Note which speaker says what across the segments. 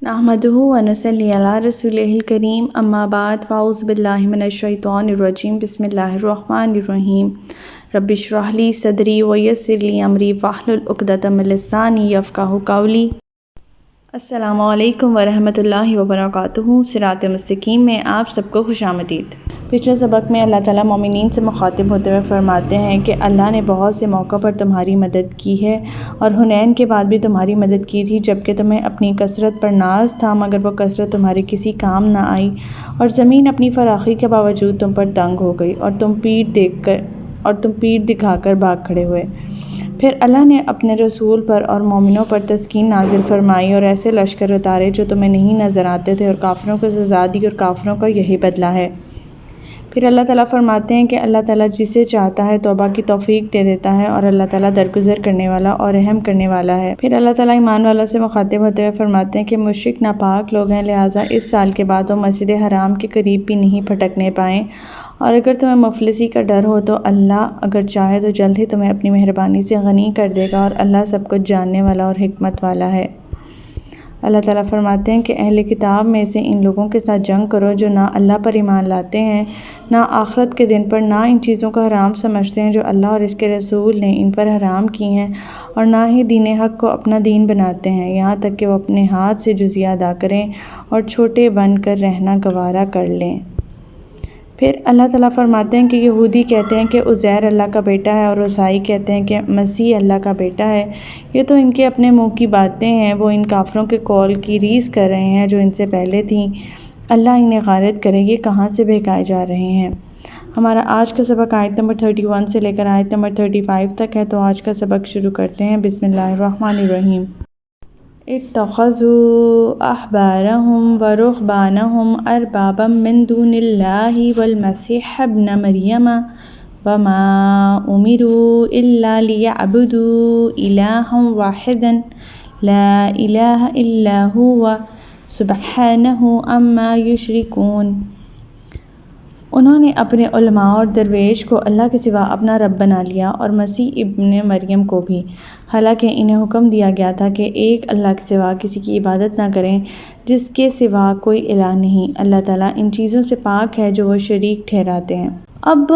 Speaker 1: नहमदुहु व नसल्ली अला रसूलिहिल करीम अम्मा बाद फ़ाऊज़ु बिल्लाहि मिनश शैतानिर रजीम बिस्मिल्लाहिर रहमानिर रहीम रब्बि इश्रह ली सदरी व यस्सिर ली अमरी वहलुल उक़दतम मिन लिसानी यफ़क़हू क़ौली। अस्सलामु अलैकुम वरहमतुल्लाहि वबरकातुहू। सिरात मुस्तकीम में आप सबको खुशामदीद। पिछले सबक में अल्लाह ताला मोमिनीन से मुखातिब होते हुए फरमाते हैं कि अल्लाह ने बहुत से मौक़ों पर तुम्हारी मदद की है और हुनैन के बाद भी तुम्हारी मदद की थी, जबकि तुम्हें अपनी कसरत पर नाज था मगर वो कसरत तुम्हारे किसी काम न आई और ज़मीन अपनी फराखी के बावजूद तुम पर तंग हो गई और तुम पीठ दिखाकर भाग खड़े हुए। फिर अल्लाह ने अपने रसूल पर और मोमिनों पर तस्कीन नाजिल फरमाई और ऐसे लश्कर उतारे जो तुम्हें नहीं नज़र आते थे और काफिरों को सज़ा दी और काफिरों का यही बदला है। फिर अल्लाह ताला फरमाते हैं कि अल्लाह ताला जिसे चाहता है तौबा की तौफीक दे देता है और अल्लाह ताला दरगुजर करने वाला और रहम करने वाला है। फिर अल्लाह ताला ईमान वालों से मुखातिब होते हुए फरमाते हैं कि मुश्रिक नापाक लोग हैं, लिहाजा इस साल के बाद वो मस्जिद हराम के करीब भी नहीं फटकने पाएँ और अगर तुम्हें मुफलिसी का डर हो तो अल्लाह अगर चाहे तो जल्द ही तुम्हें अपनी मेहरबानी से गनी कर देगा और अल्लाह सब कुछ जानने वाला और हिकमत वाला है। अल्लाह ताला फरमाते हैं कि अहले किताब में से इन लोगों के साथ जंग करो जो ना अल्लाह पर ईमान लाते हैं, ना आखिरत के दिन पर, ना इन चीज़ों को हराम समझते हैं जो अल्लाह और इसके रसूल ने इन पर हराम की हैं और ना ही दीन हक़ को अपना दीन बनाते हैं, यहाँ तक कि वो अपने हाथ से जुज़िया अदा करें और छोटे बन कर रहना गवारा कर लें। फिर अल्लाह ताला फरमाते हैं कि यहूदी कहते हैं कि उज़ैर अल्लाह का बेटा है और ईसाई कहते हैं कि मसीह अल्लाह का बेटा है। ये तो इनके अपने मुँह की बातें हैं, वो इन काफिरों के कौल की रीस कर रहे हैं जो इनसे पहले थीं। अल्लाह इन्हें गारत करे, ये कहाँ से बहकाए जा रहे हैं। हमारा आज का सबक आयत नंबर 31 से लेकर आयत नंबर 35 तक है, तो आज का सबक शुरू करते हैं। बिस्मिल्लाहिर्रहमानिर्रहीम। इत्तख़ज़ू अहबारहुम व रुहबानहुम अरबाबम मिन दूनिल्लाहि वल मसीह इब्न मरियम वमा उमिरू इल्ला लियअबुदू इलाहन वाहिदन ला इलाहा इल्ला हुवा सुब्हानहु अम्मा युशरिकून। उन्होंने अपने उलमा और दरवेश को अल्लाह के सिवा अपना रब बना लिया और मसीह इब्न मरियम को भी, हालांकि इन्हें हुक्म दिया गया था कि एक अल्लाह के सिवा किसी की इबादत ना करें जिसके सिवा कोई इलाह नहीं। अल्लाह ताला इन चीज़ों से पाक है जो वो शरीक ठहराते हैं। अब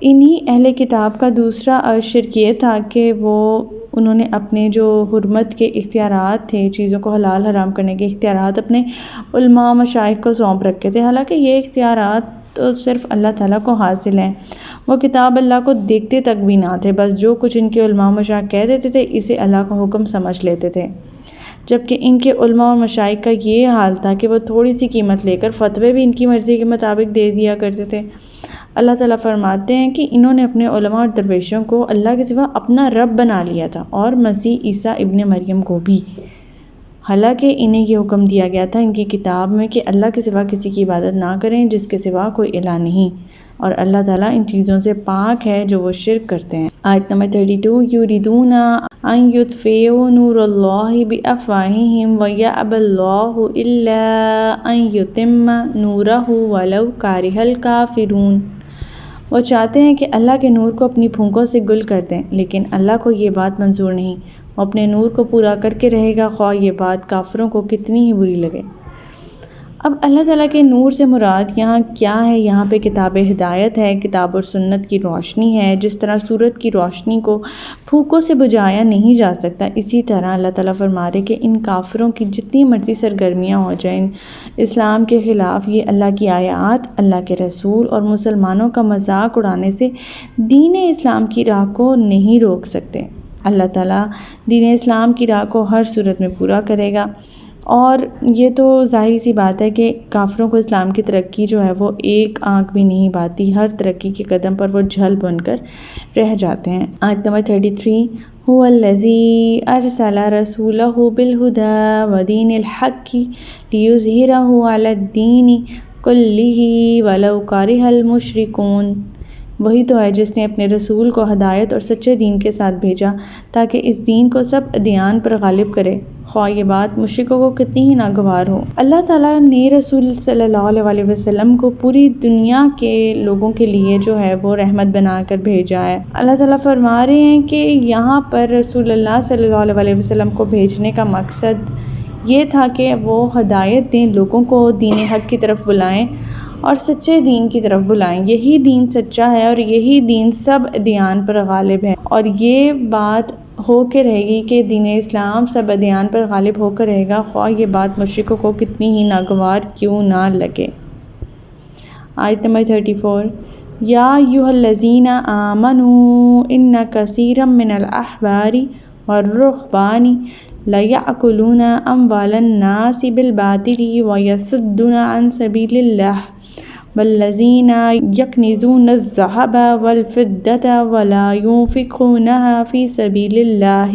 Speaker 1: इन्हीं अहले किताब का दूसरा शिर्क ये था कि उन्होंने अपने जो हुर्मत के इख्तियारात थे, चीज़ों को हलाल हराम करने के इख्तियारात अपने उलमा मशाइख को सौंप रखे थे, हालांकि ये इख्तियारात तो सिर्फ़ अल्लाह ताला को हासिल हैं। वो किताब अल्लाह को देखते तक भी ना थे, बस जो कुछ इनके उलमा मशाइख कह देते थे इसे अल्लाह का हुक्म समझ लेते थे। जबकि इनके उलमा और मशाइख का ये हाल था कि वो थोड़ी सी कीमत लेकर फ़तवे भी इनकी मर्ज़ी के मुताबिक दे दिया करते थे। अल्लाह ताला फरमाते हैं कि इन्होंने अपने उलमा और दरवेशों को अल्लाह के सिवा अपना रब बना लिया था और मसीह ईसा इब्न मरियम को भी, हालांकि इन्हें यह हुक्म दिया गया था इनकी किताब में कि अल्लाह के सिवा किसी की इबादत ना करें जिसके सिवा कोई इलाह नहीं, और अल्लाह ताला इन चीज़ों से पाक है जो वो शिर्क करते हैं। आयत नंबर 32। युरिदूना अन युत्फ़िउ नूरल्लाहि बिअफ़वाहिहिम व यअबल्लाहु इल्ला अन युतिम्मा नूरहु वलौ कारिहल काफ़िरून। वो चाहते हैं कि अल्लाह के नूर को अपनी फूंकों से गुल कर दें, लेकिन अल्लाह को ये बात मंजूर नहीं। वो अपने नूर को पूरा करके रहेगा, ख्वाह ये बात काफिरों को कितनी ही बुरी लगे। अब अल्लाह ताला के नूर से मुराद यहाँ क्या है? यहाँ पे किताब हिदायत है, किताब और सुन्नत की रोशनी है। जिस तरह सूरत की रोशनी को फूकों से बुझाया नहीं जा सकता, इसी तरह अल्लाह ताला फरमा रहे कि इन काफिरों की जितनी मर्ज़ी सरगर्मियाँ हो जाएं इस्लाम के ख़िलाफ़, ये अल्लाह की आयात, अल्लाह के रसूल और मुसलमानों का मजाक उड़ाने से दीन इस्लाम की राह को नहीं रोक सकते। अल्लाह ताला दीन इस्लाम की राह को हर सूरत में पूरा करेगा, और ये तो ज़ाहिर सी बात है कि काफिरों को इस्लाम की तरक्की जो है वो एक आंख भी नहीं बाती, हर तरक्की के कदम पर वो झल बनकर रह जाते हैं। आयत नंबर 33। हुवल्लज़ी अरसला रसूलहु बिलहुदा व दीनिल हक़्क़ि लियुज़हिरहु अलद्दीनि कुल्लिही वलौ कारिहल मुशरिकून। वही तो है जिसने अपने रसूल को हदायत और सच्चे दीन के साथ भेजा ताकि इस दीन को सब अदियान पर गालिब करे, ख्वाह ये बात मुश्रिकों को कितनी ही नागवार हो। अल्लाह ताला ने रसूल सल्लल्लाहु अलैहि वसल्लम को पूरी दुनिया के लोगों के लिए जो है वो रहमत बनाकर भेजा है। अल्लाह ताला फरमा रहे हैं कि यहाँ पर रसूलुल्लाह सल्लल्लाहु अलैहि वसल्लम को भेजने का मकसद یہ تھا کہ وہ ہدایت دیں، لوگوں کو دین حق کی طرف بلائیں اور سچے دین کی طرف بلائیں۔ یہی دین سچا ہے اور یہی دین سب ادیان پر غالب ہے، اور یہ بات ہو کے رہے گی کہ دین اسلام سب ادیان پر غالب ہو کر رہے گا، خواہ یہ بات مشرکوں کو کتنی ہی ناگوار کیوں نہ لگے۔ آیت نمبر 34 یا ایھا الذین آمنوا ان کثیرا من الاحبار والرہبان لیأکلون اموال الناس بالباطل ویصدون عن سبیل اللہ والذین یکنزون الذہب والفضة ولا ينفقونها فی سبیل اللہ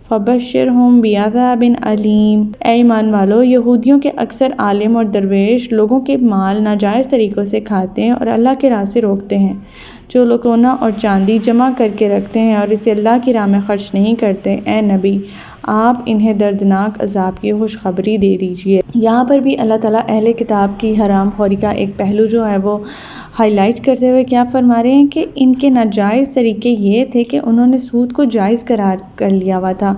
Speaker 1: فبشرہم بعذاب علیم۔ اے ایمان والو، یہودیوں کے اکثر عالم اور درویش لوگوں کے مال ناجائز طریقوں سے کھاتے ہیں اور اللہ کی راہ سے روکتے ہیں۔ جو لوگ سونا اور چاندی جمع کر کے رکھتے ہیں اور اسے اللہ کی راہ میں خرچ نہیں کرتے، اے نبی آپ انہیں دردناک عذاب کی خوشخبری دے دیجیے۔ یہاں پر بھی اللہ تعالیٰ اہل کتاب کی حرام خوری کا ایک پہلو جو ہے وہ ہائی لائٹ کرتے ہوئے کیا فرما رہے ہیں کہ ان کے ناجائز طریقے یہ تھے کہ انہوں نے سود کو جائز قرار کر لیا ہوا تھا۔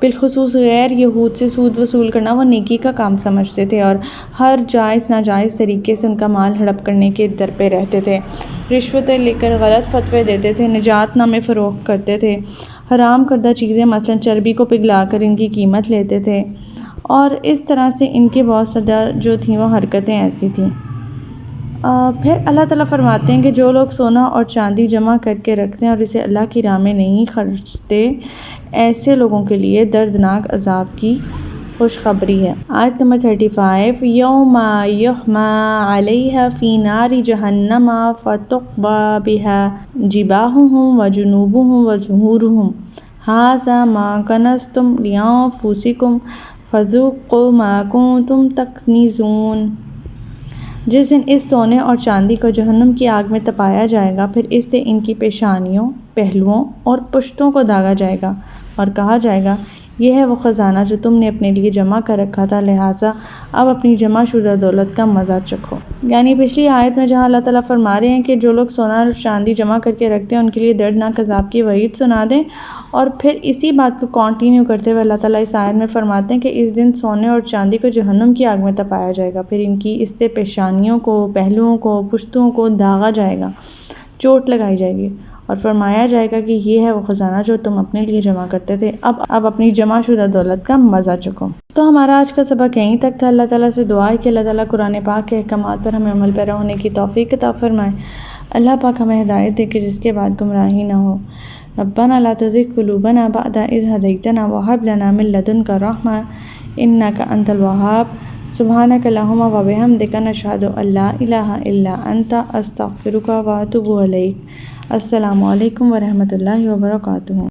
Speaker 1: بالخصوص غیر یہود سے سود وصول کرنا وہ نیکی کا کام سمجھتے تھے اور ہر جائز ناجائز طریقے سے ان کا مال ہڑپ کرنے کے در پہ رہتے تھے، رشوتیں لے کر غلط فتوے دیتے تھے، نجات نامے فروخت کرتے تھے، حرام کردہ چیزیں مثلا چربی کو پگھلا کر ان کی قیمت لیتے تھے، اور اس طرح سے ان کے بہت زیادہ جو تھیں وہ حرکتیں ایسی تھیں۔ پھر اللہ تعالیٰ فرماتے ہیں کہ جو لوگ سونا اور چاندی جمع کر کے رکھتے ہیں اور اسے اللہ کی راہ میں نہیں خرچتے، ایسے لوگوں کے لیے دردناک عذاب کی خوشخبری ہے۔ آیت نمبر 35 یوم یحمى علیہ فی نار جہنم فتقوی بها جباہہم وجنوبہم وظہورہم ھذا ما کنزتم لانفسکم فذوقوا ما کنتم تکنزون۔ جس دن اس سونے اور چاندی کو جہنم کی آگ میں تپایا جائے گا، پھر اس سے ان کی پیشانیوں، پہلوؤں اور پشتوں کو داغا جائے گا اور کہا جائے گا یہ ہے وہ خزانہ جو تم نے اپنے لیے جمع کر رکھا تھا، لہٰذا اب اپنی جمع شدہ دولت کا مزہ چکھو۔ یعنی پچھلی آیت میں جہاں اللہ تعالیٰ فرما رہے ہیں کہ جو لوگ سونا اور چاندی جمع کر کے رکھتے ہیں ان کے لیے دردناک عذاب کی وعید سنا دیں، اور پھر اسی بات کو کنٹینیو کرتے ہوئے اللہ تعالیٰ اس آیت میں فرماتے ہیں کہ اس دن سونے اور چاندی کو جہنم کی آگ میں تپایا جائے گا، پھر ان کی اس سے پیشانیوں کو، پہلوؤں کو، پشتوں کو داغا جائے گا، چوٹ لگائی جائے گی اور فرمایا جائے گا کہ یہ ہے وہ خزانہ جو تم اپنے لیے جمع کرتے تھے، اب اپنی جمع شدہ دولت کا مزہ چکھو۔ تو ہمارا آج کا سبق یہیں تک تھا۔ اللہ تعالیٰ سے دعا ہے کہ اللہ تعالیٰ قرآن پاک کے احکامات پر ہمیں عمل پیرا ہونے کی توفیق عطا فرمائے۔ اللہ پاک ہمیں ہدایت دے کہ جس کے بعد گمراہی نہ ہو۔ ربنا لا تزغ قلوبنا بعد إذ هديتنا وهب لنا من لدنك رحمة إنك أنت الوهاب۔ سبحانك اللهم وبحمدك نشهد أن لا إله إلا أنت أستغفرك وأتوب إليك۔ السلام علیکم ورحمۃ اللہ وبرکاتہ۔